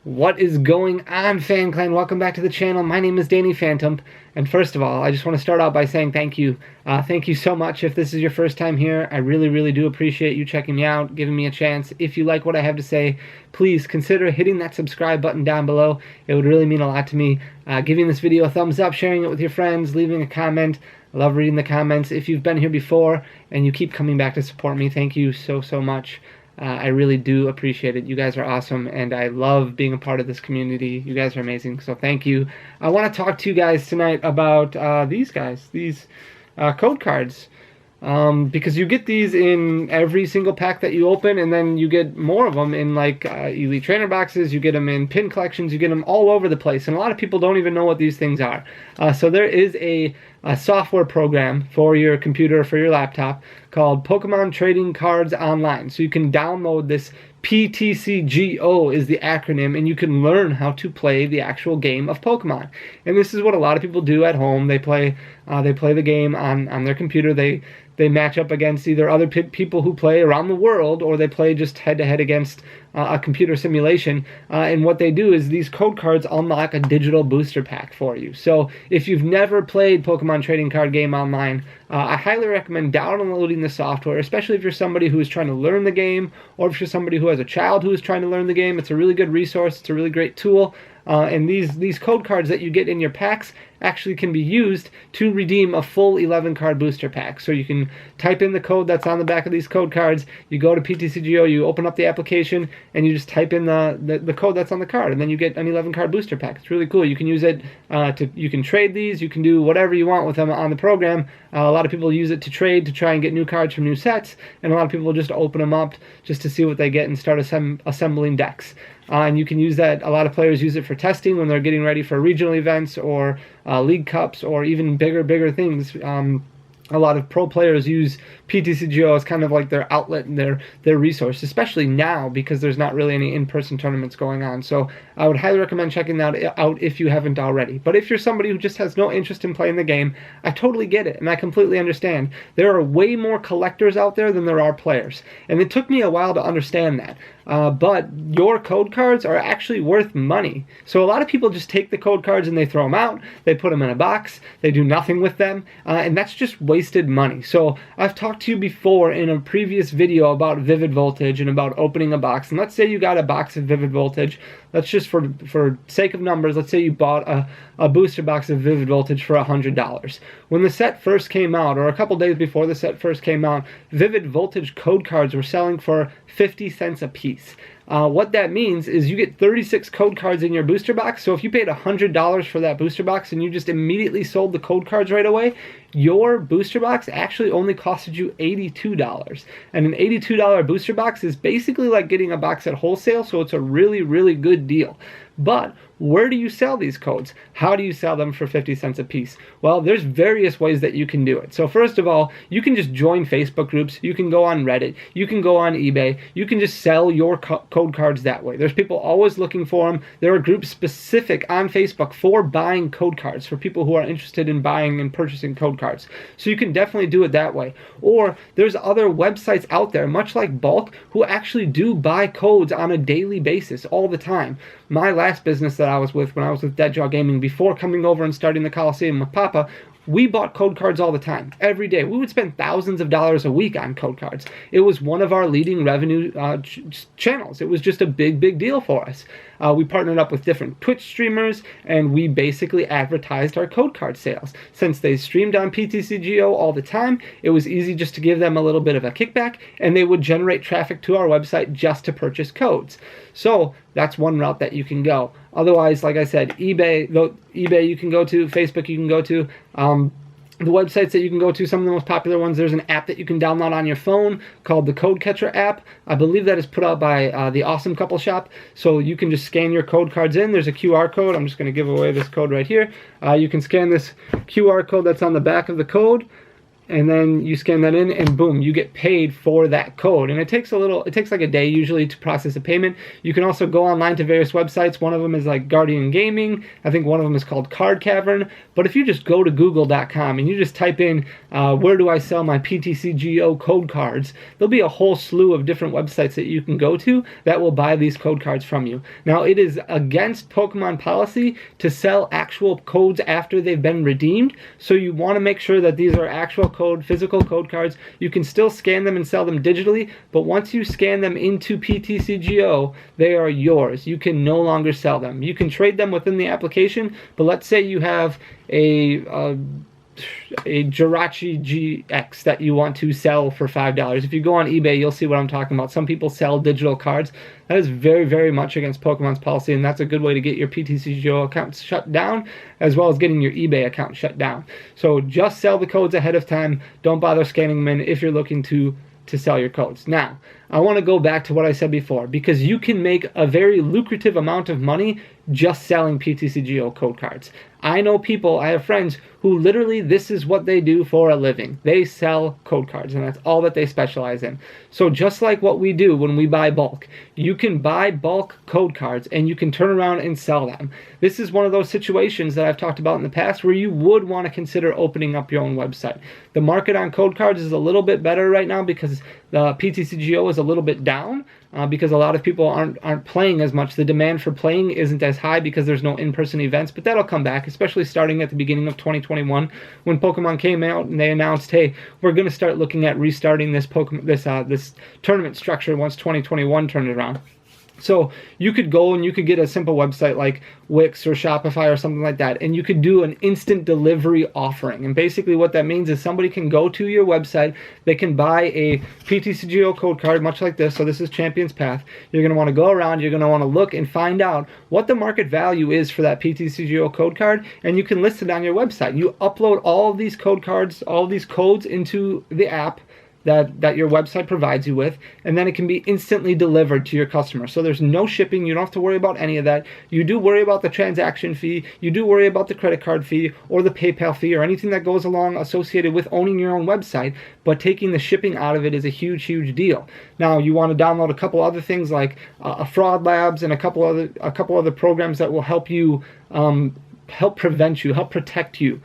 What is going on, Fan Clan? Welcome back to the channel. My name is Danny Phantom, and first of all, I just want to start out by saying thank you. Thank you so much. If this is your first time here, I really do appreciate you checking me out, giving me a chance. If you like what I have to say, please consider hitting that subscribe button down below. It would really mean a lot to me. Giving this video a thumbs up, sharing it with your friends, leaving a comment. I love reading the comments. If you've been here before and you keep coming back to support me, thank you so much. I really do appreciate it. You guys are awesome, and I love being a part of this community. You guys are amazing, so thank you. I want to talk to you guys tonight about these code cards. Because you get these in every single pack that you open, and then you get more of them in like Elite Trainer boxes, you get them in pin collections, you get them all over the place, and a lot of people don't even know what these things are. So there is a software program for your computer, for your laptop, called Pokemon Trading Cards Online. So you can download this. PTCGO is the acronym, and you can learn how to play the actual game of Pokemon. And this is what a lot of people do at home. They play the game on their computer. They match up against either other people who play around the world, or they play just head-to-head against a computer simulation. And what they do is these code cards unlock a digital booster pack for you. So if you've never played Pokemon Trading Card Game Online, I highly recommend downloading the software, especially if you're somebody who is trying to learn the game, or if you're somebody who has a child who is trying to learn the game. It's a really good resource. It's a really great tool. And these code cards that you get in your packs actually can be used to redeem a full 11-card booster pack. So you can type in the code that's on the back of these code cards, you go to PTCGO, you open up the application, and you just type in the code that's on the card, and then you get an 11-card booster pack. It's really cool. You can use it you can trade these, you can do whatever you want with them on the program. A lot of people use it to trade, to try and get new cards from new sets, and a lot of people just open them up just to see what they get and start assembling decks. And you can use that, a lot of players use it for testing when they're getting ready for regional events or league cups or even bigger things. A lot of pro players use PTCGO as kind of like their outlet and their resource, especially now because there's not really any in-person tournaments going on. So I would highly recommend checking that out if you haven't already. But if you're somebody who just has no interest in playing the game, I totally get it, and I completely understand. There are way more collectors out there than there are players, and it took me a while to understand that. But your code cards are actually worth money. So a lot of people just take the code cards and they throw them out, they put them in a box, they do nothing with them, and that's just wasted money. So I've talked to you before in a previous video about Vivid Voltage and about opening a box. And let's say you got a box of Vivid Voltage. Let's just, for sake of numbers, let's say you bought a booster box of Vivid Voltage for $100. When the set first came out, or a couple days before the set first came out, Vivid Voltage code cards were selling for 50 cents a piece. What that means is you get 36 code cards in your booster box. So if you paid $100 for that booster box and you just immediately sold the code cards right away, your booster box actually only costed you $82. And an $82 booster box is basically like getting a box at wholesale, so it's a really good deal. But where do you sell these codes? How do you sell them for 50 cents a piece? Well, there's various ways that you can do it. So first of all, you can just join Facebook groups. You can go on Reddit. You can go on eBay. You can just sell your code cards that way. There's people always looking for them. There are groups specific on Facebook for buying code cards, for people who are interested in buying and purchasing code cards. So you can definitely do it that way. Or there's other websites out there, much like Bulk, who actually do buy codes on a daily basis all the time. My last business that I was with, when I was with Deadjaw Gaming, before coming over and starting the Coliseum with Papa, we bought code cards all the time, every day. We would spend thousands of dollars a week on code cards. It was one of our leading revenue channels. It was just a big deal for us. We partnered up with different Twitch streamers, and we basically advertised our code card sales. Since they streamed on PTCGO all the time, it was easy just to give them a little bit of a kickback, and they would generate traffic to our website just to purchase codes. So that's one route that you can go. Otherwise, like I said, eBay you can go to, Facebook you can go to. The websites that you can go to, some of the most popular ones, there's an app that you can download on your phone called the Code Catcher app. I believe that is put out by the Awesome Couple Shop. So you can just scan your code cards in. There's a QR code. I'm just going to give away this code right here. You can scan this QR code that's on the back of the code. and then you scan that in, and boom, you get paid for that code. And it takes like a day usually to process a payment. You can also go online to various websites. One of them is like Guardian Gaming. I think one of them is called Card Cavern. But if you just go to google.com and you just type in where do I sell my PTCGO code cards, there'll be a whole slew of different websites that you can go to that will buy these code cards from you. Now, it is against Pokemon policy to sell actual codes after they've been redeemed, so you want to make sure that these are actual physical code cards. You can still scan them and sell them digitally, but once you scan them into PTCGO, they are yours. You can no longer sell them. You can trade them within the application, but let's say you have a Jirachi GX that you want to sell for $5. If you go on eBay, you'll see what I'm talking about. Some people sell digital cards. That is very, very much against Pokemon's policy, and that's a good way to get your PTCGO account shut down, as well as getting your eBay account shut down. So just sell the codes ahead of time. Don't bother scanning them in if you're looking to sell your codes. Now, I want to go back to what I said before, because you can make a very lucrative amount of money just selling PTCGO code cards. I know people, I have friends who literally this is what they do for a living. They sell code cards, and that's all that they specialize in. So just like what we do when we buy bulk, you can buy bulk code cards and you can turn around and sell them. This is one of those situations that I've talked about in the past where you would want to consider opening up your own website. The market on code cards is a little bit better right now because the PTCGO is a little bit down. Because a lot of people aren't playing as much. The demand for playing isn't as high because there's no in-person events, but that'll come back, especially starting at the beginning of 2021 when Pokemon came out and they announced, hey, we're going to start looking at restarting this this tournament structure once 2021 turns around. So you could go and you could get a simple website like Wix or Shopify or something like that, and you could do an instant delivery offering. And basically what that means is somebody can go to your website, they can buy a PTCGO code card, much like this. So this is Champion's Path. You're going to want to go around, you're going to want to look and find out what the market value is for that PTCGO code card, and you can list it on your website. You upload all of these code cards, all of these codes into the app that your website provides you with, and then it can be instantly delivered to your customer. So there's no shipping. You don't have to worry about any of that. You do worry about the transaction fee. You do worry about the credit card fee or the PayPal fee or anything that goes along associated with owning your own website, but taking the shipping out of it is a huge, huge deal. Now, you want to download a couple other things like Fraud Labs and a couple other programs that will help you help protect you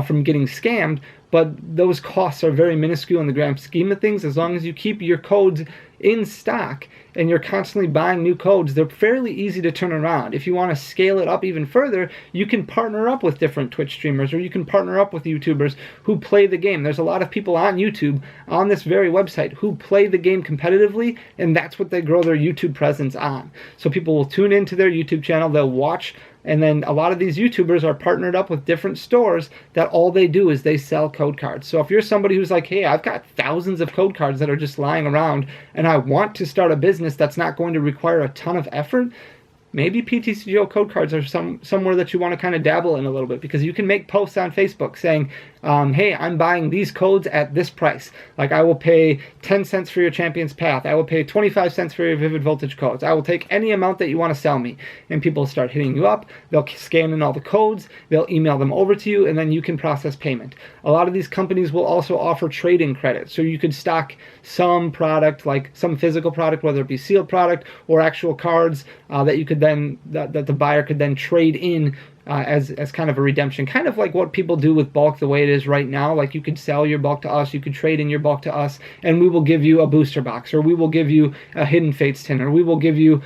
from getting scammed. But those costs are very minuscule in the grand scheme of things. As long as you keep your codes in stock and you're constantly buying new codes, they're fairly easy to turn around. If you want to scale it up even further, you can partner up with different Twitch streamers, or you can partner up with YouTubers who play the game. There's a lot of people on YouTube, on this very website, who play the game competitively, and that's what they grow their YouTube presence on. So people will tune into their YouTube channel, they'll watch, and then a lot of these YouTubers are partnered up with different stores that all they do is they sell code cards. So if you're somebody who's like, hey, I've got thousands of code cards that are just lying around and I want to start a business that's not going to require a ton of effort, maybe PTCGO code cards are somewhere that you want to kind of dabble in a little bit, because you can make posts on Facebook saying, hey, I'm buying these codes at this price. Like, I will pay 10 cents for your Champion's Path. I will pay 25 cents for your Vivid Voltage codes. I will take any amount that you want to sell me. And people start hitting you up. They'll scan in all the codes. They'll email them over to you, and then you can process payment. A lot of these companies will also offer trading credits. So you could stock some product, like some physical product, whether it be sealed product or actual cards that you could then, that the buyer could then trade in as kind of a redemption, kind of like what people do with bulk the way it is right now. Like, you could sell your bulk to us, you could trade in your bulk to us, and we will give you a booster box, or we will give you a Hidden Fates tin, or we will give you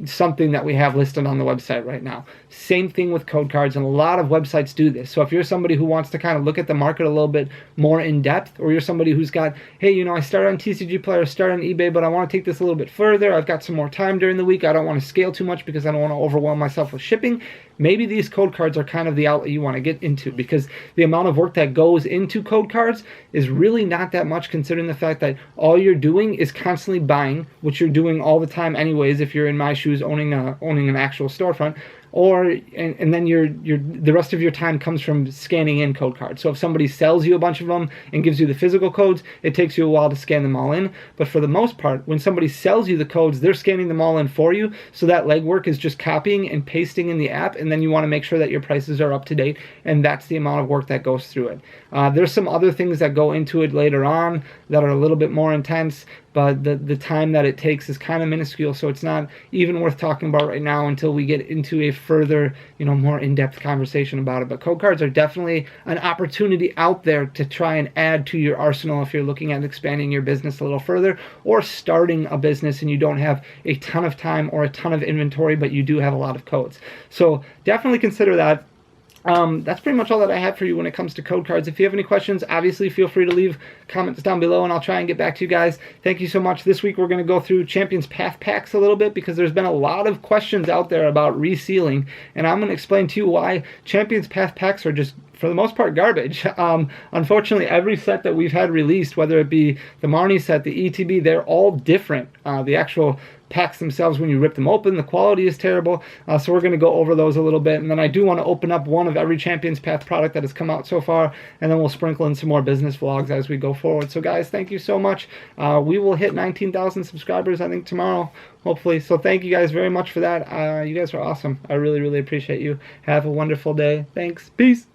something that we have listed on the website right now. Same thing with code cards, and a lot of websites do this. So if you're somebody who wants to kind of look at the market a little bit more in depth, or you're somebody who's got, hey, you know, I started on TCG Player, started on eBay, but I want to take this a little bit further, I've got some more time during the week, I don't want to scale too much because I don't want to overwhelm myself with shipping, maybe these code cards are kind of the outlet you want to get into, because the amount of work that goes into code cards is really not that much, considering the fact that all you're doing is constantly buying, which you're doing all the time anyways if you're in my shoes owning an actual storefront. and then the rest of your time comes from scanning in code cards. So if somebody sells you a bunch of them and gives you the physical codes, it takes you a while to scan them all in. But for the most part, when somebody sells you the codes, they're scanning them all in for you. So that legwork is just copying and pasting in the app, and then you want to make sure that your prices are up to date, and that's the amount of work that goes through it. There's some other things that go into it later on that are a little bit more intense, but the time that it takes is kind of minuscule, so it's not even worth talking about right now until we get into a further, more in-depth conversation about it. But code cards are definitely an opportunity out there to try and add to your arsenal if you're looking at expanding your business a little further, or starting a business and you don't have a ton of time or a ton of inventory, but you do have a lot of codes. So definitely consider that. That's pretty much all that I have for you when it comes to code cards. If you have any questions, obviously feel free to leave comments down below and I'll try and get back to you guys. Thank you so much. This week we're going to go through Champions Path Packs a little bit because there's been a lot of questions out there about resealing, and I'm going to explain to you why Champions Path Packs are just, for the most part, garbage. Unfortunately, every set that we've had released, whether it be the Marnie set, the ETB, they're all different. The actual packs themselves, when you rip them open, the quality is terrible. So we're going to go over those a little bit, and then I do want to open up one of every Champions Path product that has come out so far, and then we'll sprinkle in some more business vlogs as we go forward. So guys, thank you so much. We will hit 19,000 subscribers, I think, tomorrow, hopefully. So thank you guys very much for that. You guys are awesome. I really, really appreciate you. Have a wonderful day. Thanks. Peace.